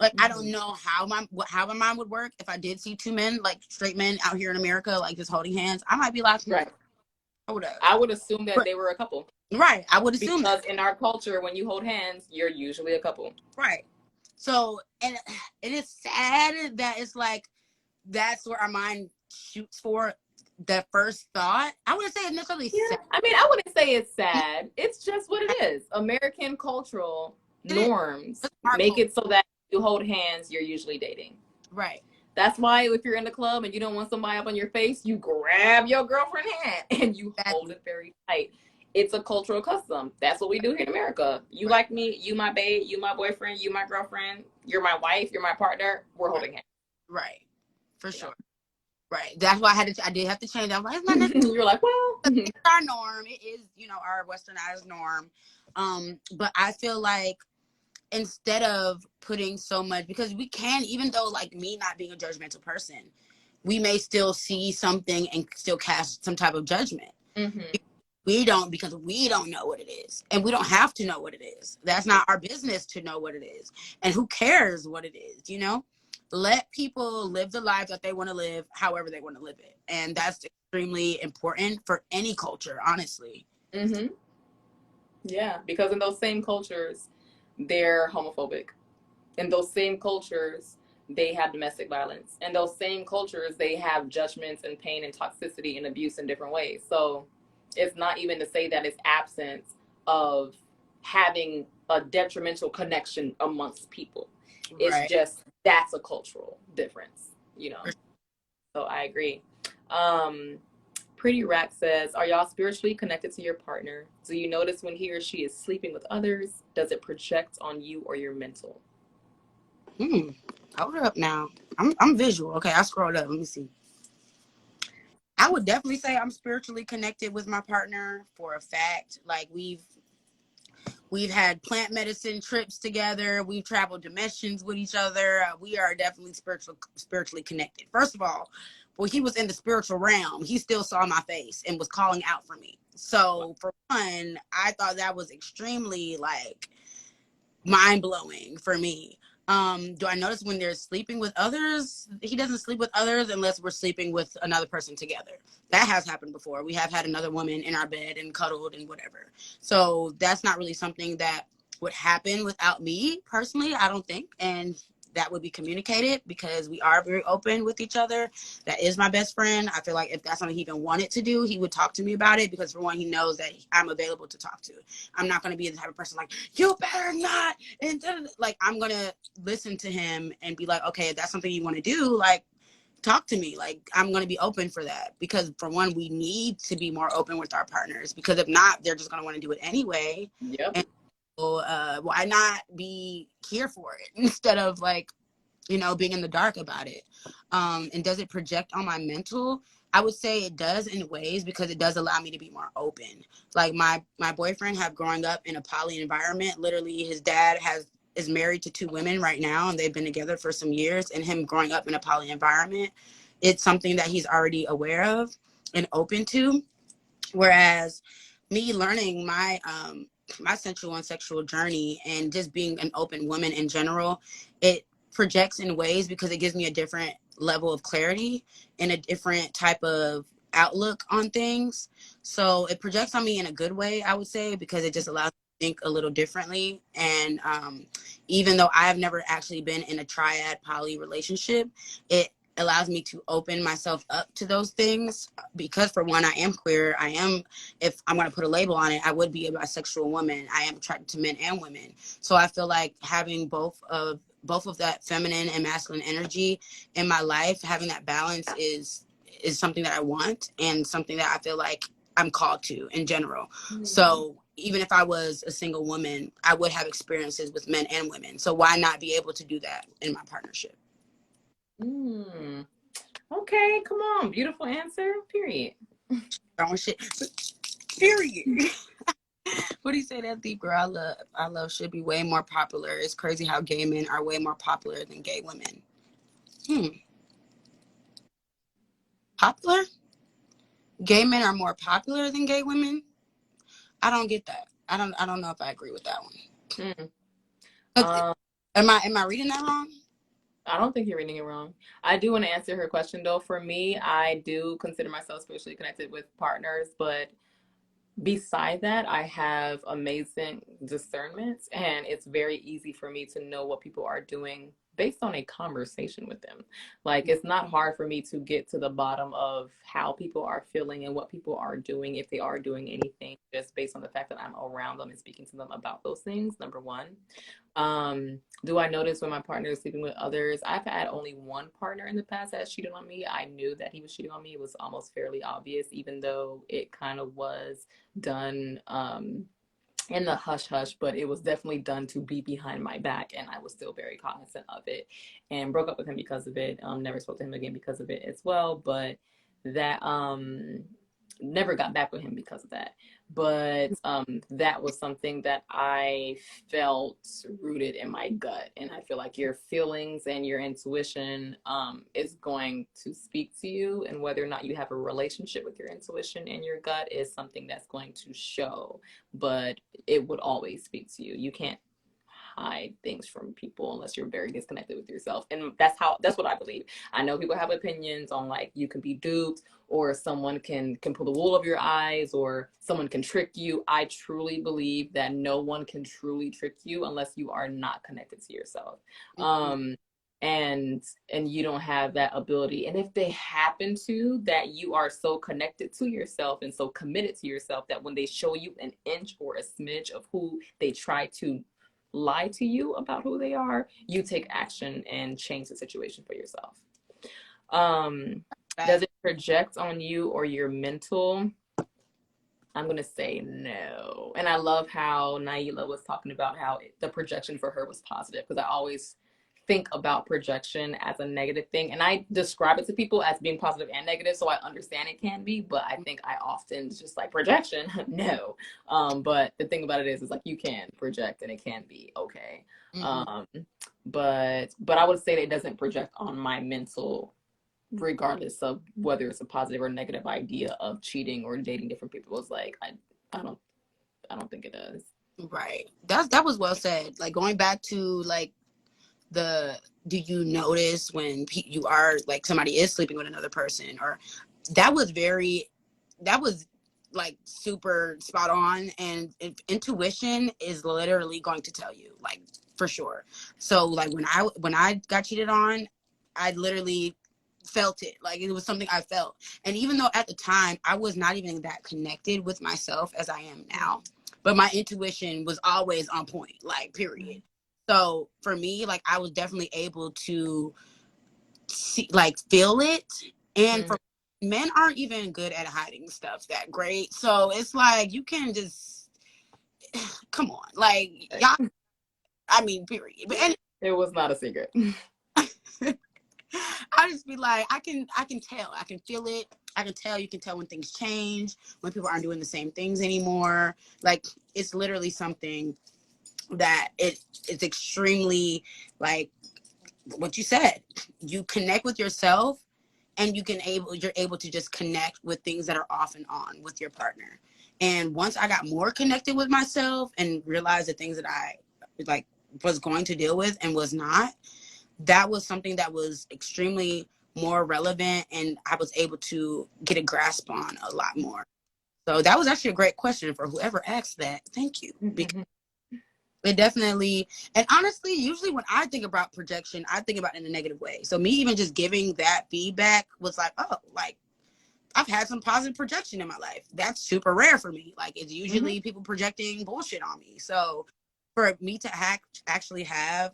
S2: Like, I don't know how my mind would work if I did see two men, like straight men out here in America, like just holding hands. I might be like,
S1: right.
S2: I
S1: would assume that they were a couple.
S2: Right. I would assume
S1: because in our culture, when you hold hands, you're usually a couple.
S2: Right. So, and it is sad that it's like that's where our mind shoots for. The first thought, I wouldn't say it's necessarily sad.
S1: I mean, I wouldn't say it's sad. It's just what it is. American cultural norms make it so that you hold hands, you're usually dating.
S2: Right.
S1: That's why if you're in the club and you don't want somebody up on your face, you grab your girlfriend's hand and you hold it very tight. It's a cultural custom. That's what we do here in America. You like me, you my babe, you my boyfriend, you my girlfriend, you're my wife, you're my partner, we're holding hands.
S2: Right. For sure. Right. That's why I did have to change. I was like, it's not necessarily.
S1: You're like, well,
S2: it's our norm. It is, you know, our westernized norm. But I feel like instead of putting so much, because we can, even though like me not being a judgmental person, we may still see something and still cast some type of judgment. We don't, because we don't know what it is, and we don't have to know what it is. That's not our business to know what it is, and who cares what it is, you know? Let people live the life that they want to live, however they want to live it. And that's extremely important for any culture, honestly.
S1: Yeah, because in those same cultures, they're homophobic. In those same cultures, they have domestic violence. In those same cultures, they have judgments and pain and toxicity and abuse in different ways. So it's not even to say that it's absence of having a detrimental connection amongst people. It's just, that's a cultural difference, you know. So I agree. Pretty Rack says, are y'all spiritually connected to your partner? Do you notice when he or she is sleeping with others? Does it project on you or your mental?
S2: Hold up now. I'm visual. Okay, I scrolled up. Let me see. I would definitely say I'm spiritually connected with my partner for a fact. Like, we've had plant medicine trips together. We've traveled dimensions with each other. We are definitely spiritually connected. First of all, when he was in the spiritual realm, he still saw my face and was calling out for me. So for one, I thought that was extremely like mind-blowing for me. Do I notice when they're sleeping with others? He doesn't sleep with others unless we're sleeping with another person together. That has happened before. We have had another woman in our bed and cuddled and whatever. So that's not really something that would happen without me personally, I don't think. And that would be communicated, because we are very open with each other. That is my best friend. I feel like if that's something he even wanted to do, he would talk to me about it, because for one, he knows that I'm available to talk to. I'm not going to be the type of person like, you better not. And like, I'm going to listen to him and be like, okay, if that's something you want to do, like, talk to me. Like, I'm going to be open for that, because for one, we need to be more open with our partners, because if not, they're just going to want to do it anyway.
S1: Yep.
S2: And so, why not be here for it instead of like, being in the dark about it? And does it project on my mental? I would say it does in ways, because it does allow me to be more open. Like my boyfriend have growing up in a poly environment. Literally, his dad is married to 2 women right now, and they've been together for some years. And him growing up in a poly environment, it's something that he's already aware of and open to. Whereas me learning my sensual and sexual journey, and just being an open woman in general, it projects in ways, because it gives me a different level of clarity and a different type of outlook on things. So it projects on me in a good way, I would say, because it just allows me to think a little differently. And even though I have never actually been in a triad poly relationship, it allows me to open myself up to those things, because for one, I am queer. If I'm going to put a label on it, I would be a bisexual woman. I am attracted to men and women. So I feel like having both of that feminine and masculine energy in my life, having that balance is something that I want, and something that I feel like I'm called to in general. Mm-hmm. So even if I was a single woman, I would have experiences with men and women. So why not be able to do that in my partnership?
S1: Okay, come on. Beautiful answer. Period.
S2: Shit. Period. What do you say that deep, girl? I love should be way more popular. It's crazy how gay men are way more popular than gay women. Popular? Gay men are more popular than gay women? I don't get that. I don't know if I agree with that one. Am I reading that wrong?
S1: I don't think you're reading it wrong. I do want to answer her question though. For me, I do consider myself spiritually connected with partners, but beside that, I have amazing discernment, and it's very easy for me to know what people are doing based on a conversation with them. Like, it's not hard for me to get to the bottom of how people are feeling and what people are doing, if they are doing anything, just based on the fact that I'm around them and speaking to them about those things, number one. Do I notice when my partner is sleeping with others? I've had only one partner in the past that cheated on me. I knew that he was cheating on me. It was almost fairly obvious, even though it kind of was done in the hush hush, but it was definitely done to be behind my back, and I was still very cognizant of it, and broke up with him because of it. Never spoke to him again because of it as well, but that never got back with him because of that. But that was something that I felt rooted in my gut. And I feel like your feelings and your intuition is going to speak to you. And whether or not you have a relationship with your intuition and your gut is something that's going to show. But it would always speak to you. You can't hide things from people unless you're very disconnected with yourself. And that's what I believe. I know people have opinions on, like, you can be duped, or someone can pull the wool over your eyes, or someone can trick you. I truly believe that no one can truly trick you unless you are not connected to yourself. And you don't have that ability. And if they happen to, that you are so connected to yourself and so committed to yourself that when they show you an inch or a smidge of who they try to lie to you about who they are, you take action and change the situation for yourself. Does it project on you or your mental? I'm going to say no. And I love how Nailah was talking about how the projection for her was positive, because I always think about projection as a negative thing, and I describe it to people as being positive and negative, so I understand it can be, but I think I often just like, projection, no. But the thing about it is like, you can project and it can be okay. But I would say that it doesn't project on my mental, regardless of whether it's a positive or negative idea of cheating or dating different people. It's like, I don't think it does.
S2: Right. That was well said. Like, going back to like, do you notice when you are like, somebody is sleeping with another person, or that was like super spot on. And intuition is literally going to tell you, like, for sure. So like when I got cheated on, I literally felt it. Like it was something I felt. And even though at the time I was not even that connected with myself as I am now, but my intuition was always on point, like period. So for me, like I was definitely able to see, like feel it. And for men aren't even good at hiding stuff that great. So it's like you can just come on. Like y'all, I mean, period. But and
S1: it was not a secret.
S2: I just be like, I can tell, I can feel it. I can tell, you can tell when things change, when people aren't doing the same things anymore. Like it's literally something that it's extremely like what you said. You connect with yourself and you're able to just connect with things that are off and on with your partner. And once I got more connected with myself and realized the things that I like was going to deal with and was not, that was something that was extremely more relevant and I was able to get a grasp on a lot more. So that was actually a great question for whoever asked that. Thank you. Because it definitely, and honestly, usually when I think about projection, I think about it in a negative way. So me even just giving that feedback was like, oh, like I've had some positive projection in my life. That's super rare for me. Like it's usually people projecting bullshit on me. So for me to actually have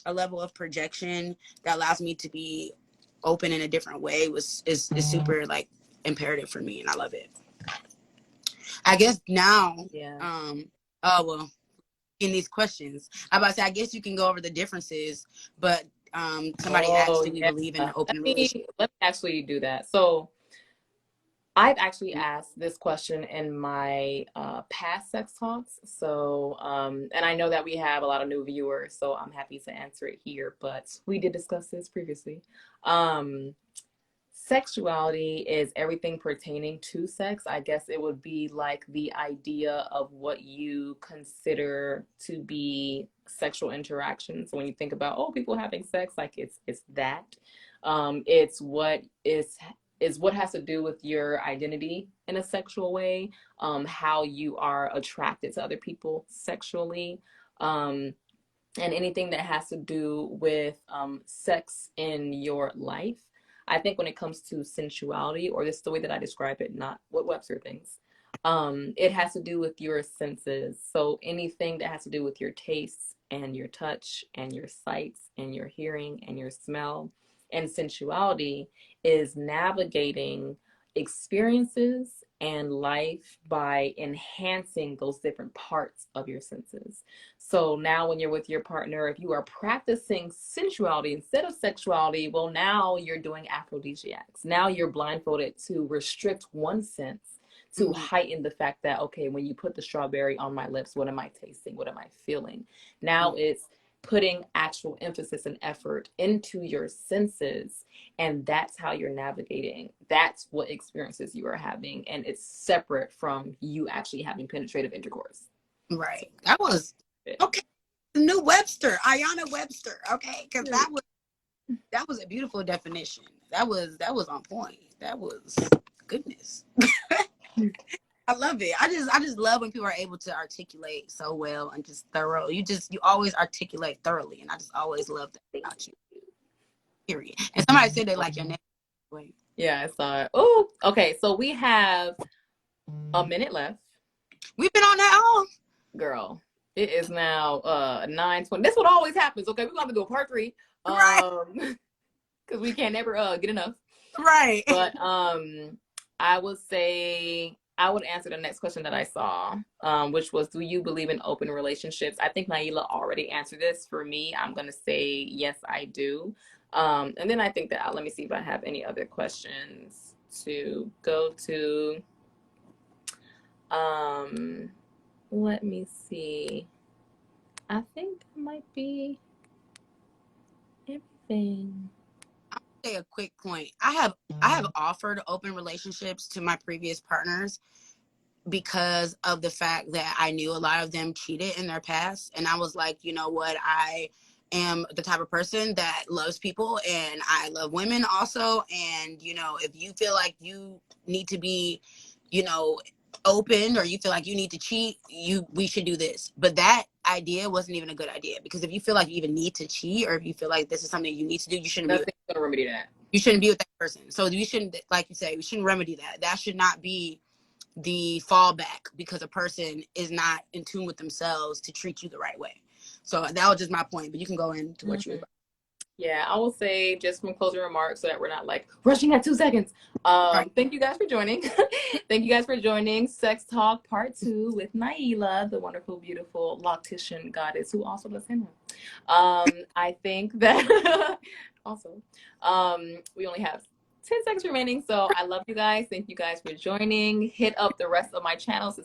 S2: a level of projection that allows me to be open in a different way is super like imperative for me, and I love it. I guess now, oh well, in these questions, I'm about to say, I guess you can go over the differences, but somebody asked, do we believe in open relationship?
S1: Let me actually do that. So I've actually asked this question in my past sex talks. So, and I know that we have a lot of new viewers, so I'm happy to answer it here, but we did discuss this previously. Sexuality is everything pertaining to sex. I guess it would be like the idea of what you consider to be sexual interaction. So when you think about, oh, people having sex, like it's that. It's what has to do with your identity in a sexual way, how you are attracted to other people sexually, and anything that has to do with sex in your life. I think when it comes to sensuality, or this is the way that I describe it, not what Webster thinks, it has to do with your senses. So anything that has to do with your tastes and your touch and your sights and your hearing and your smell. And sensuality is navigating experiences and life by enhancing those different parts of your senses. So now when you're with your partner, if you are practicing sensuality instead of sexuality, well, now you're doing aphrodisiacs. Now you're blindfolded to restrict one sense to heighten the fact that, okay, when you put the strawberry on my lips, what am I tasting? What am I feeling? Now it's putting actual emphasis and effort into your senses, and that's how you're navigating. That's what experiences you are having, and it's separate from you actually having penetrative intercourse.
S2: Right. That was okay. The new Webster, Ayanna Webster. Okay, because that was a beautiful definition. That was on point. That was goodness. I love it. I just love when people are able to articulate so well and just thorough. You always articulate thoroughly, and I just always love that about you. Period. And somebody said they like your name. Wait.
S1: Yeah, I saw it. Oh, okay. So we have a minute left.
S2: We've been on that all.
S1: Girl, it is now 9:20. That's what always happens. Okay, we're gonna do a part 3.
S2: Right.
S1: Because we can't never get enough.
S2: Right.
S1: But I would say I would answer the next question that I saw, which was, do you believe in open relationships? I think Nailah already answered this. For me, I'm going to say, yes, I do. And then I think that, let me see if I have any other questions to go to. Let me see. I think that might be everything.
S2: Say a quick point. I have offered open relationships to my previous partners because of the fact that I knew a lot of them cheated in their past, and I was like, you know what, I am the type of person that loves people and I love women also, and you know, if you feel like you need to be, you know, open, or you feel like you need to cheat, we should do this. But that idea wasn't even a good idea, because if you feel like you even need to cheat, or if you feel like this is something you need to do, you shouldn't
S1: Nothing's gonna remedy that.
S2: You shouldn't be with that person. So you shouldn't, like you say, we shouldn't remedy that. That should not be the fallback, because a person is not in tune with themselves to treat you the right way. So that was just my point, but you can go into what you.
S1: Yeah, I will say, just from closing remarks, so that we're not like rushing at 2 seconds. Thank you guys for joining. Thank you guys for joining Sex Talk Part 2 with Nailah, the wonderful, beautiful loctician goddess who also does henna. I think that also, we only have 10 seconds remaining. So I love you guys. Thank you guys for joining. Hit up the rest of my channels.